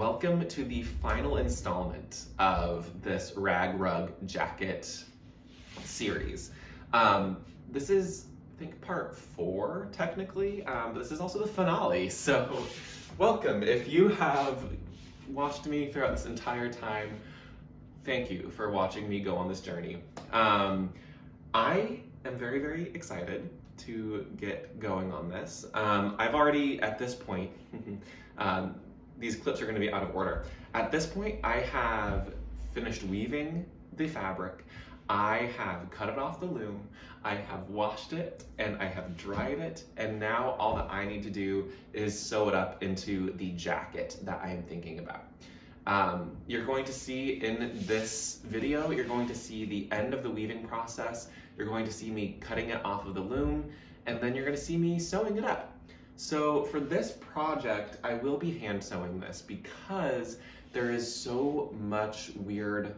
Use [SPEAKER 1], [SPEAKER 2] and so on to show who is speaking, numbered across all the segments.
[SPEAKER 1] welcome to the final installment of this rag rug jacket series. This is, I think, part 4 technically, but this is also the finale, so welcome. If you have watched me throughout this entire time, thank you for watching me go on this journey. I am very, very excited to get going on this. I've already, at this point, these clips are going to be out of order. At this point, I have finished weaving the fabric. I have cut it off the loom. I have washed it and I have dried it. And now all that I need to do is sew it up into the jacket that I am thinking about. You're going to see in this video, you're going to see the end of the weaving process. You're going to see me cutting it off of the loom, and then you're going to see me sewing it up. So for this project, I will be hand sewing this because there is so much weird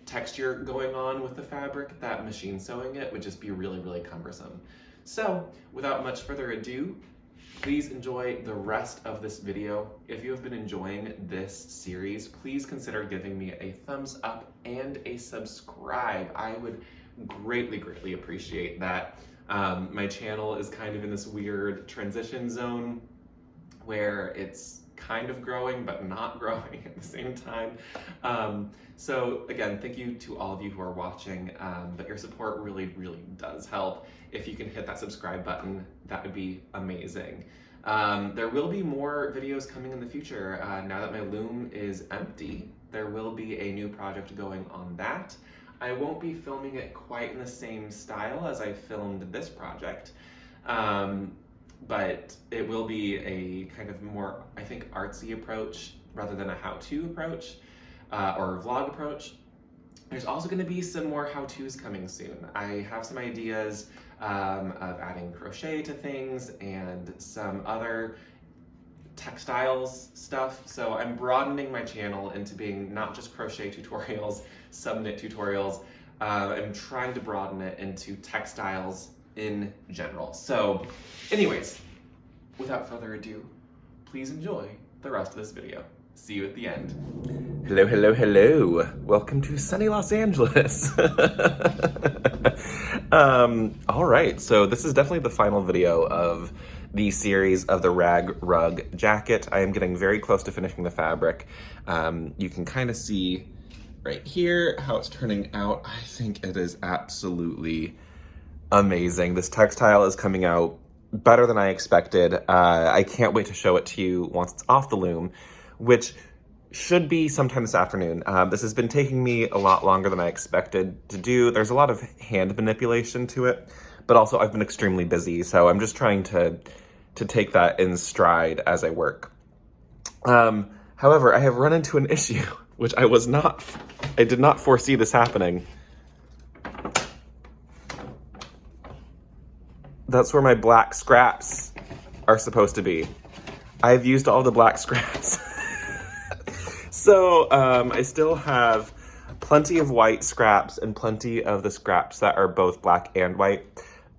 [SPEAKER 1] texture going on with the fabric that machine sewing it would just be really, really cumbersome. So without much further ado, please enjoy the rest of this video. If you have been enjoying this series, please consider giving me a thumbs up and a subscribe. I would greatly, greatly appreciate that. My channel is kind of in this weird transition zone where it's kind of growing but not growing at the same time. So again, thank you to all of you who are watching, but your support really, really does help. If you can hit that subscribe button, that would be amazing. There will be more videos coming in the future. Now that my loom is empty, there will be a new project going on that. I won't be filming it quite in the same style as I filmed this project, but it will be a kind of more, I think, artsy approach rather than a how-to approach or vlog approach. There's also going to be some more how-tos coming soon. I have some ideas of adding crochet to things and some other textiles stuff. So I'm broadening my channel into being not just crochet tutorials, sub-knit tutorials. I'm trying to broaden it into textiles in general. So anyways, without further ado, please enjoy the rest of this video. See you at the end. Hello, hello, hello. Welcome to sunny Los Angeles. All right, so this is definitely the final video of the series of the rag rug jacket. I am getting very close to finishing the fabric. You can kind of see right here how it's turning out. I think it is absolutely amazing. This textile is coming out better than I expected. I can't wait to show it to you once it's off the loom, which should be sometime this afternoon. This has been taking me a lot longer than I expected to do. There's a lot of hand manipulation to it, but also I've been extremely busy, so I'm just trying to take that in stride as I work. However, I have run into an issue, which I did not foresee this happening. That's where my black scraps are supposed to be. I've used all the black scraps. So I still have plenty of white scraps and plenty of the scraps that are both black and white.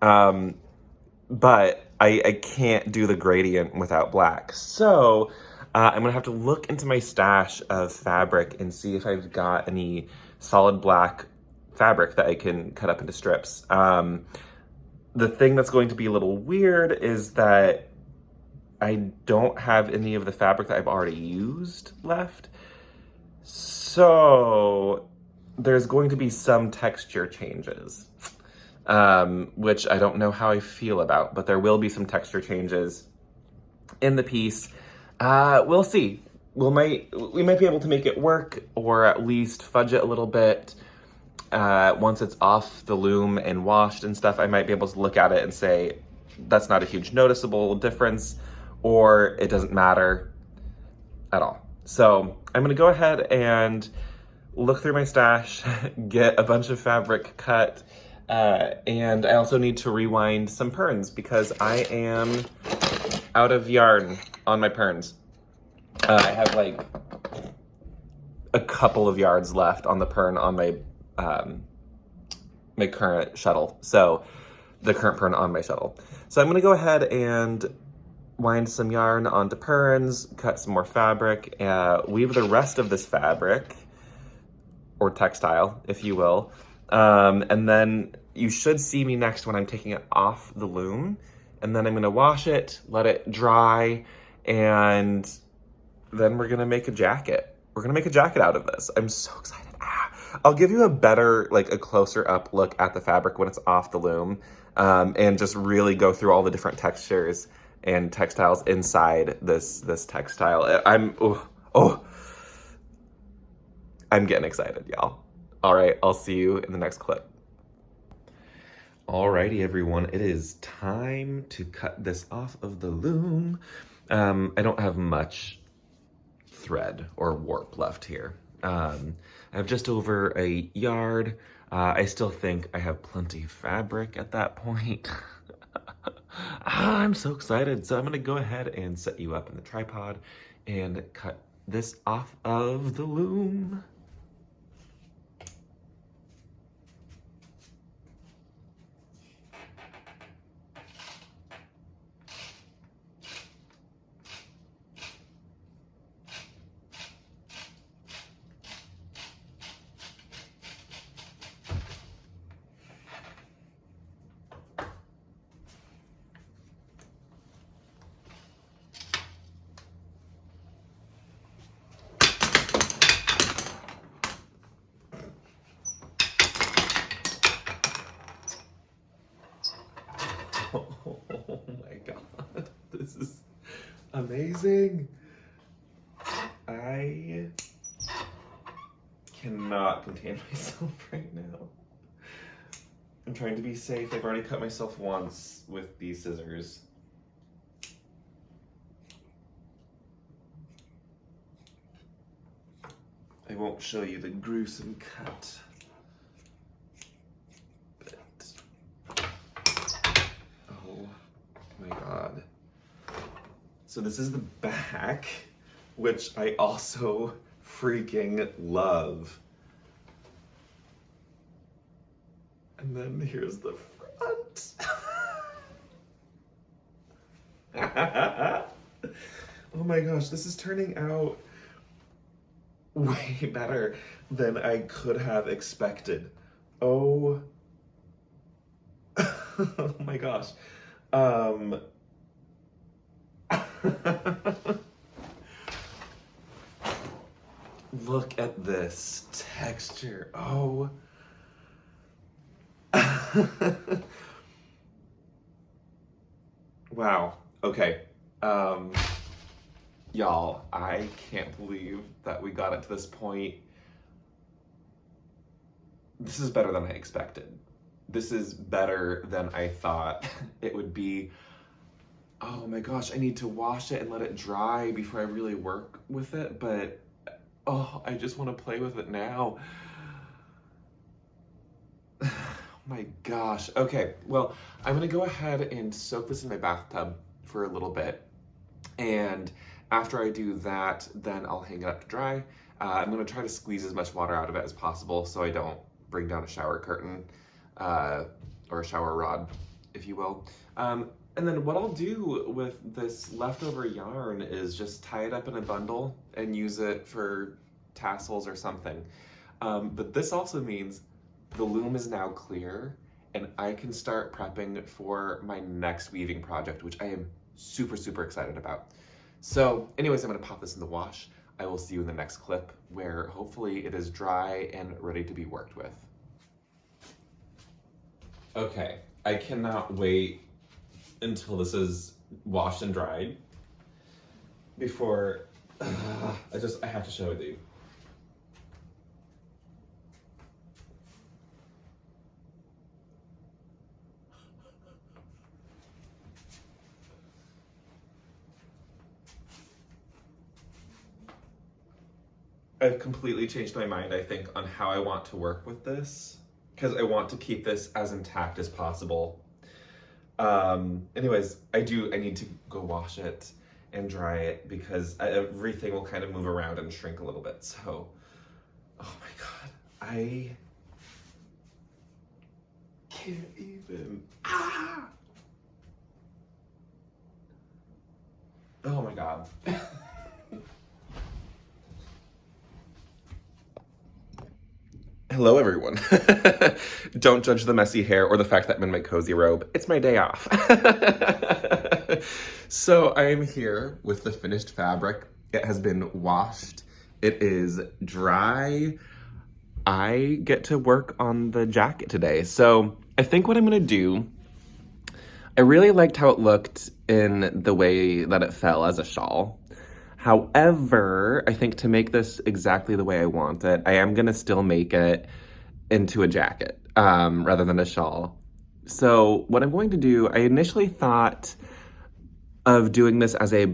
[SPEAKER 1] But I can't do the gradient without black. So I'm gonna have to look into my stash of fabric and see if I've got any solid black fabric that I can cut up into strips. The thing that's going to be a little weird is that I don't have any of the fabric that I've already used left. So there's going to be some texture changes, which I don't know how I feel about, but there will be some texture changes in the piece. We'll see. We might be able to make it work, or at least fudge it a little bit. Once it's off the loom and washed and stuff, I might be able to look at it and say, that's not a huge noticeable difference, or it doesn't matter at all. So I'm gonna go ahead and look through my stash, get a bunch of fabric cut, and I also need to rewind some perns because I am out of yarn on my perns. I have like a couple of yards left on the pern on my my current shuttle. So the current pern on my shuttle. So I'm gonna go ahead and wind some yarn onto purns, cut some more fabric, weave the rest of this fabric, or textile, if you will. And then you should see me next when I'm taking it off the loom. And then I'm gonna wash it, let it dry, and then we're gonna make a jacket. We're gonna make a jacket out of this. I'm so excited. I'll give you a better, like a closer up look at the fabric when it's off the loom, and just really go through all the different textures and textiles inside this textile. I'm getting excited, y'all. All right, I'll see you in the next clip. Alrighty, everyone, it is time to cut this off of the loom. I don't have much thread or warp left here. I have just over a yard. I still think I have plenty of fabric at that point. I'm so excited. So I'm gonna go ahead and set you up in the tripod and cut this off of the loom. Oh my God, this is amazing. I cannot contain myself right now. I'm trying to be safe. I've already cut myself once with these scissors. I won't show you the gruesome cut. Oh my God. So this is the back, which I also freaking love. And then here's the front. Oh my gosh, this is turning out way better than I could have expected. Oh, oh my gosh. Look at this texture. Oh. Wow. Okay. Y'all, I can't believe that we got it to this point. This is better than I expected. This is better than I thought it would be. Oh my gosh, I need to wash it and let it dry before I really work with it, but oh, I just want to play with it now. Oh my gosh. Okay, well, I'm gonna go ahead and soak this in my bathtub for a little bit. And after I do that, then I'll hang it up to dry. I'm gonna try to squeeze as much water out of it as possible so I don't bring down a shower curtain, or a shower rod, if you will. And then what I'll do with this leftover yarn is just tie it up in a bundle and use it for tassels or something. But this also means the loom is now clear and I can start prepping for my next weaving project, which I am super, super excited about. So anyways, I'm gonna pop this in the wash. I will see you in the next clip where hopefully it is dry and ready to be worked with. Okay, I cannot wait until this is washed and dried before, I have to show it to you. I've completely changed my mind, I think, on how I want to work with this, because I want to keep this as intact as possible. Anyways, I need to go wash it and dry it because everything will kind of move around and shrink a little bit. So, oh my God, I can't even. Oh my God. Hello, everyone. Don't judge the messy hair or the fact that I'm in my cozy robe. It's my day off. So I am here with the finished fabric. It has been washed. It is dry. I get to work on the jacket today. So I think what I'm gonna do, I really liked how it looked in the way that it fell as a shawl. However, I think to make this exactly the way I want it, I am gonna still make it into a jacket rather than a shawl. So what I'm going to do, I initially thought of doing this as a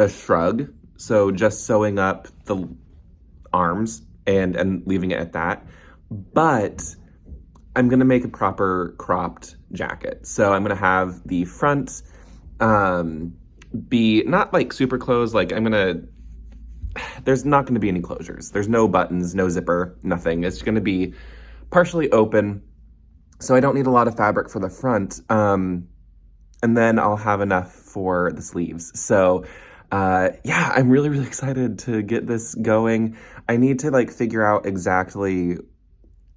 [SPEAKER 1] shrug. So just sewing up the arms and leaving it at that. But I'm gonna make a proper cropped jacket. So I'm gonna have the front be not like super closed, like there's not gonna be any closures. There's no buttons, no zipper, nothing. It's gonna be partially open. So I don't need a lot of fabric for the front. And then I'll have enough for the sleeves. So yeah, I'm really, really excited to get this going. I need to like figure out exactly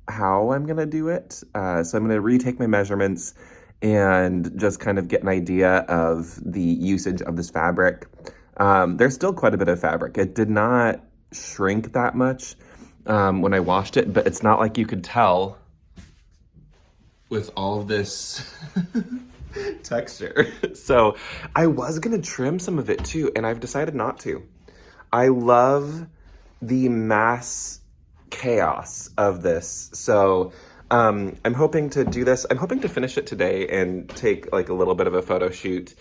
[SPEAKER 1] how I'm gonna do it. So I'm gonna retake my measurements and just kind of get an idea of the usage of this fabric. There's still quite a bit of fabric. It did not shrink that much when I washed it, but it's not like you could tell with all of this texture. So I was gonna trim some of it too, and I've decided not to. I love the mass chaos of this. So I'm hoping to do this. I'm hoping to finish it today and take like a little bit of a photo shoot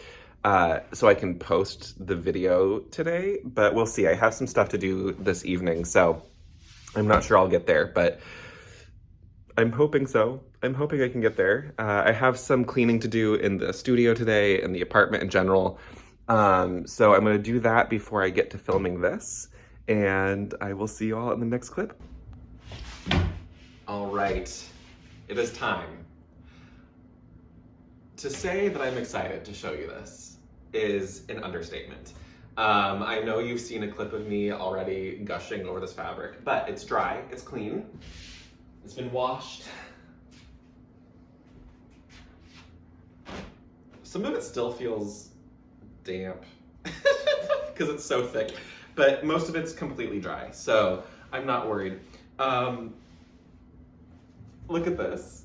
[SPEAKER 1] so I can post the video today, but we'll see. I have some stuff to do this evening, so I'm not sure I'll get there, but I'm hoping so. I'm hoping I can get there. I have some cleaning to do in the studio today and the apartment in general. So I'm gonna do that before I get to filming this, and I will see you all in the next clip. All right, it is time. To say that I'm excited to show you this is an understatement. I know you've seen a clip of me already gushing over this fabric, but it's dry, it's clean, it's been washed. Some of it still feels damp because it's so thick, but most of it's completely dry, so I'm not worried. Look at this.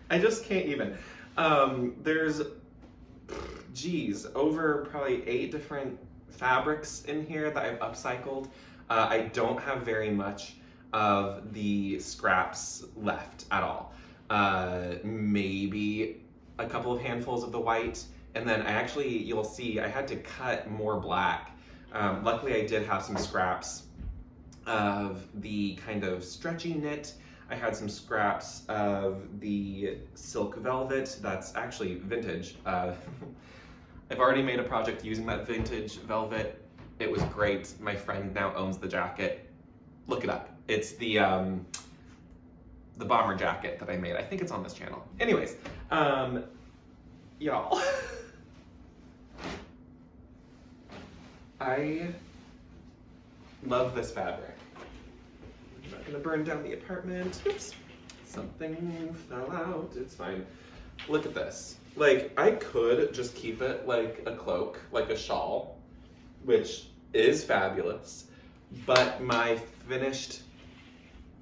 [SPEAKER 1] I just can't even. There's, geez, over probably 8 different fabrics in here that I've upcycled. I don't have very much of the scraps left at all. Maybe a couple of handfuls of the white, and then you'll see I had to cut more black. Luckily I did have some scraps of the kind of stretchy knit. I had some scraps of the silk velvet that's actually vintage. I've already made a project using that vintage velvet. It was great. My friend now owns the jacket. Look it up. It's the bomber jacket that I made. I think it's on this channel. Anyways, y'all. I love this fabric. I'm not gonna burn down the apartment. Oops, something fell out. It's fine. Look at this. Like, I could just keep it like a cloak, like a shawl, which is fabulous, but my finished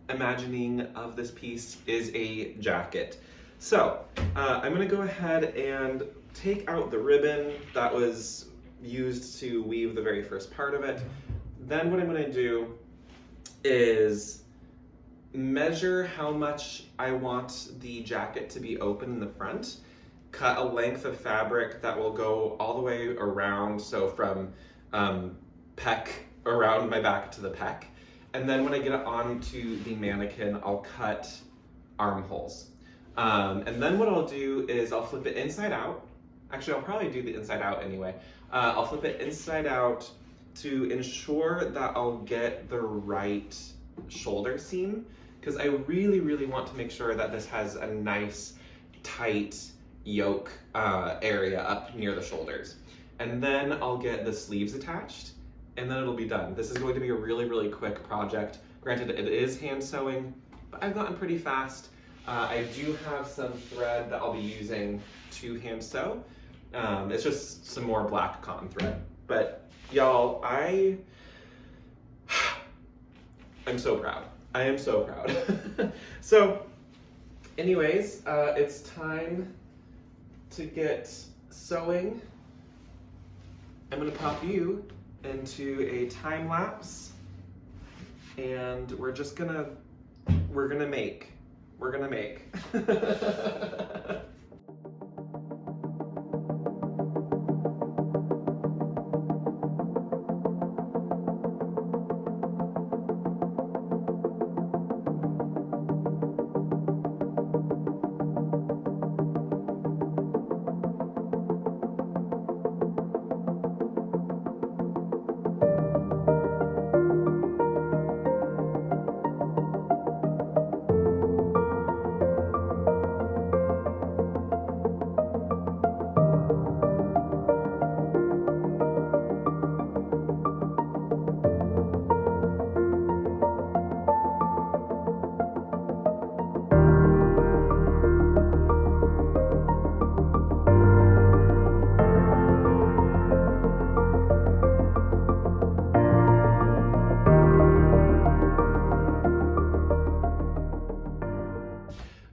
[SPEAKER 1] imagining of this piece is a jacket. So, I'm gonna go ahead and take out the ribbon that was used to weave the very first part of it. Then what I'm gonna do is measure how much I want the jacket to be open in the front, cut a length of fabric that will go all the way around, so from pec, around my back to the pec, and then when I get it onto the mannequin, I'll cut armholes. And then what I'll do is I'll flip it inside out. Actually, I'll probably do the inside out anyway. I'll flip it inside out to ensure that I'll get the right shoulder seam, because I really, really want to make sure that this has a nice, tight yoke area up near the shoulders. And then I'll get the sleeves attached, and then it'll be done. This is going to be a really, really quick project. Granted, it is hand sewing, but I've gotten pretty fast. I do have some thread that I'll be using to hand sew. It's just some more black cotton thread. But y'all, I'm so proud. I am so proud. So anyways, it's time to get sewing. I'm gonna pop you into a time lapse, and we're gonna make.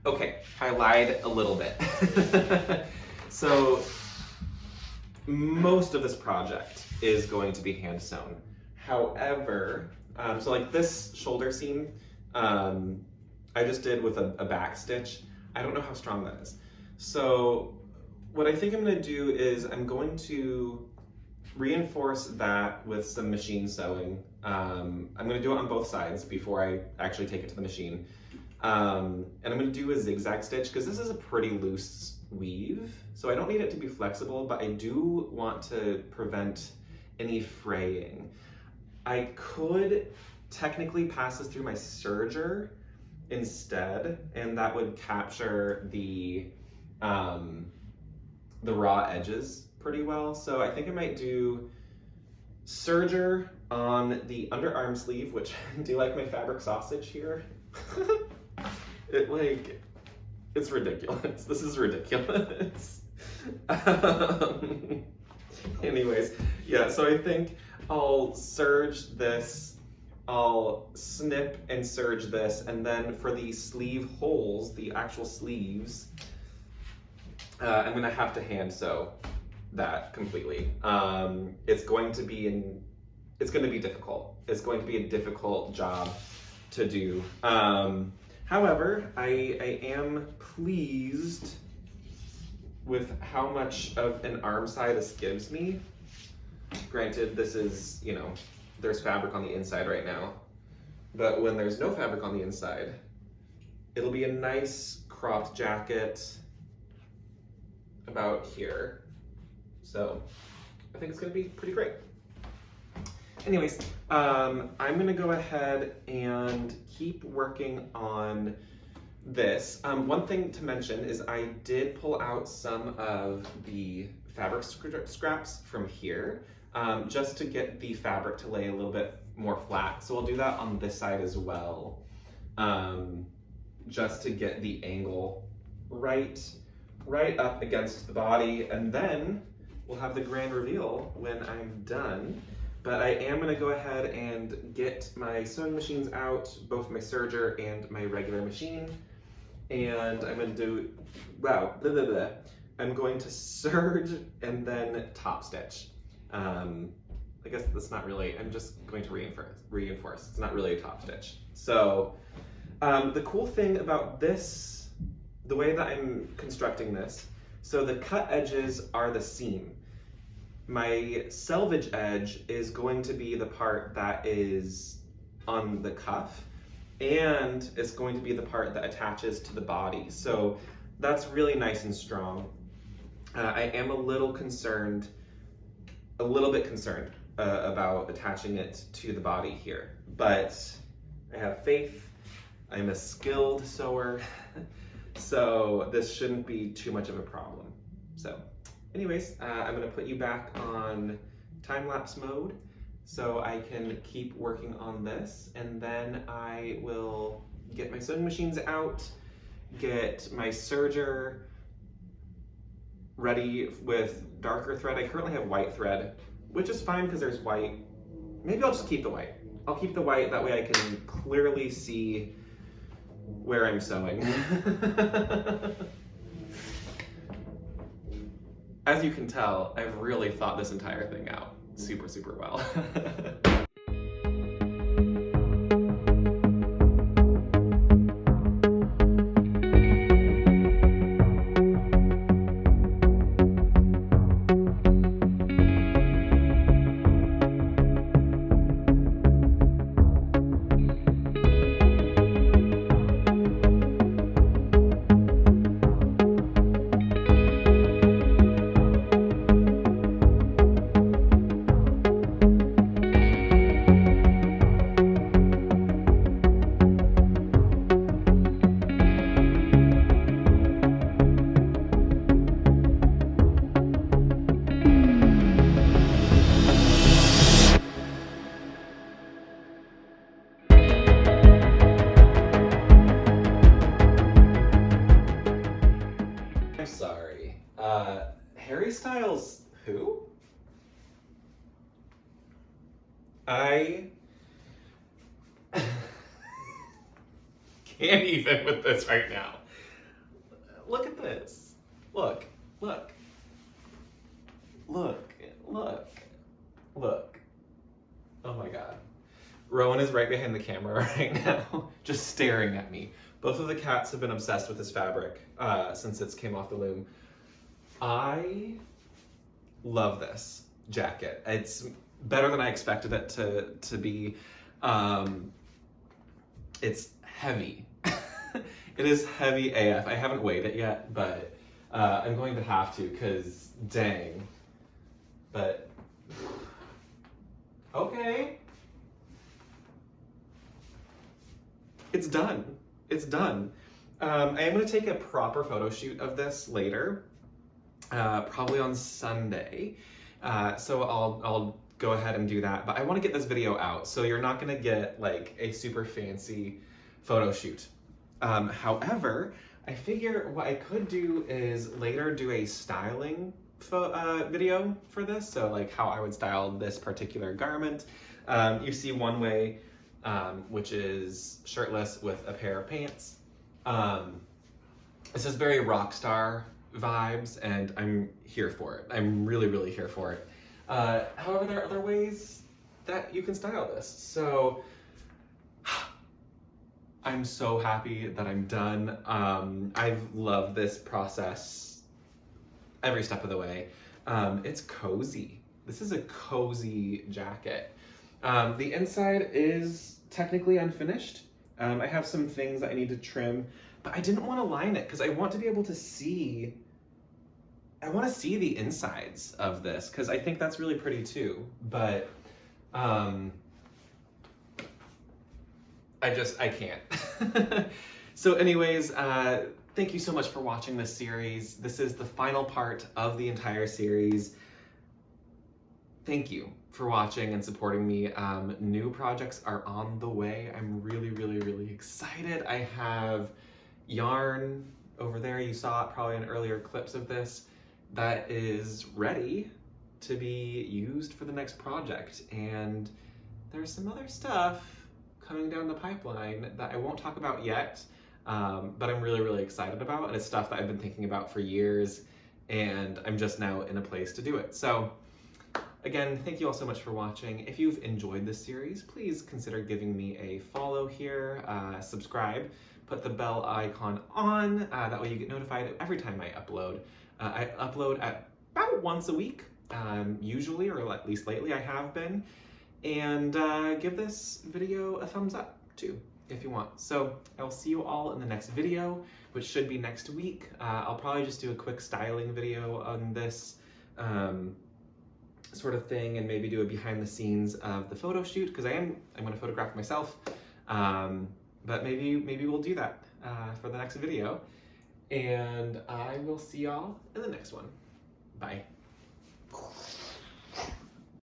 [SPEAKER 1] Okay, I lied a little bit. So most of this project is going to be hand sewn. However, so like this shoulder seam, I just did with a back stitch. I don't know how strong that is. So what I think I'm gonna do is I'm going to reinforce that with some machine sewing. I'm gonna do it on both sides before I actually take it to the machine. And I'm going to do a zigzag stitch because this is a pretty loose weave, so I don't need it to be flexible, but I do want to prevent any fraying. I could technically pass this through my serger instead, and that would capture the raw edges pretty well. So I think I might do serger on the underarm sleeve, which do you like my fabric sausage here? It's ridiculous. This is ridiculous. Anyways, yeah, so I think I'll serge this, I'll snip and serge this, and then for the sleeve holes, the actual sleeves, I'm gonna have to hand sew that completely. It's going to be difficult. It's going to be a difficult job to do. However, I am pleased with how much of an arm side this gives me. Granted, this is, you know, there's fabric on the inside right now, but when there's no fabric on the inside, it'll be a nice cropped jacket about here. So I think it's gonna be pretty great. Anyways, I'm gonna go ahead and keep working on this. One thing to mention is I did pull out some of the fabric scraps from here, just to get the fabric to lay a little bit more flat. So I'll do that on this side as well, just to get the angle right up against the body, and then we'll have the grand reveal when I'm done. But I am gonna go ahead and get my sewing machines out, both my serger and my regular machine. And I'm gonna do, wow, blah, blah, blah. I'm going to serge and then top stitch. I guess that's not really, I'm just going to reinforce. It's not really a top stitch. So the cool thing about this, the way that I'm constructing this, so the cut edges are the seam. My selvage edge is going to be the part that is on the cuff, and it's going to be the part that attaches to the body. So that's really nice and strong. I am a little bit concerned about attaching it to the body here, but I have faith. I'm a skilled sewer. So this shouldn't be too much of a problem. So anyways, I'm gonna put you back on time-lapse mode so I can keep working on this, and then I will get my sewing machines out, get my serger ready with darker thread. I currently have white thread, which is fine because there's white. Maybe I'll just keep the white. I'll keep the white, that way I can clearly see where I'm sewing. As you can tell, I've really thought this entire thing out super, super well. I'm sorry. Harry Styles, who? I can't even with this right now. Look at this. Look, look. Look, look, look. Oh my God. Rowan is right behind the camera right now, just staring at me. Both of the cats have been obsessed with this fabric since it came off the loom. I love this jacket. It's better than I expected it to be. It's heavy. It is heavy AF. I haven't weighed it yet, but I'm going to have to, because dang. But, okay. It's done. It's done. I am going to take a proper photo shoot of this later, probably on Sunday. So I'll go ahead and do that. But I want to get this video out, so you're not going to get like a super fancy photo shoot. However, I figure what I could do is later do a styling video for this. So like how I would style this particular garment. You see one way, which is shirtless with a pair of pants. This is very rock star vibes, and I'm here for it. I'm really, really here for it. However, there are other ways that you can style this. So I'm so happy that I'm done. I've loved this process every step of the way. It's cozy. This is a cozy jacket. The inside is technically unfinished. I have some things that I need to trim, but I didn't want to line it because I want to be able to see, I want to see the insides of this because I think that's really pretty too. But I can't. So anyways, thank you so much for watching this series. This is the final part of the entire series. Thank you for watching and supporting me. New projects are on the way. I'm really, really, really excited. I have yarn over there. You saw it probably in earlier clips of this. That is ready to be used for the next project. And there's some other stuff coming down the pipeline that I won't talk about yet, but I'm really, really excited about. And it's stuff that I've been thinking about for years, and I'm just now in a place to do it. So again, thank you all so much for watching. If you've enjoyed this series, please consider giving me a follow here, subscribe, put the bell icon on, that way you get notified every time I upload. I upload at about once a week, usually, or at least lately I have been. And give this video a thumbs up too, if you want. So I'll see you all in the next video, which should be next week. I'll probably just do a quick styling video on this sort of thing, and maybe do a behind the scenes of the photo shoot, because I'm going to photograph myself. But maybe we'll do that for the next video. And I will see y'all in the next one. Bye.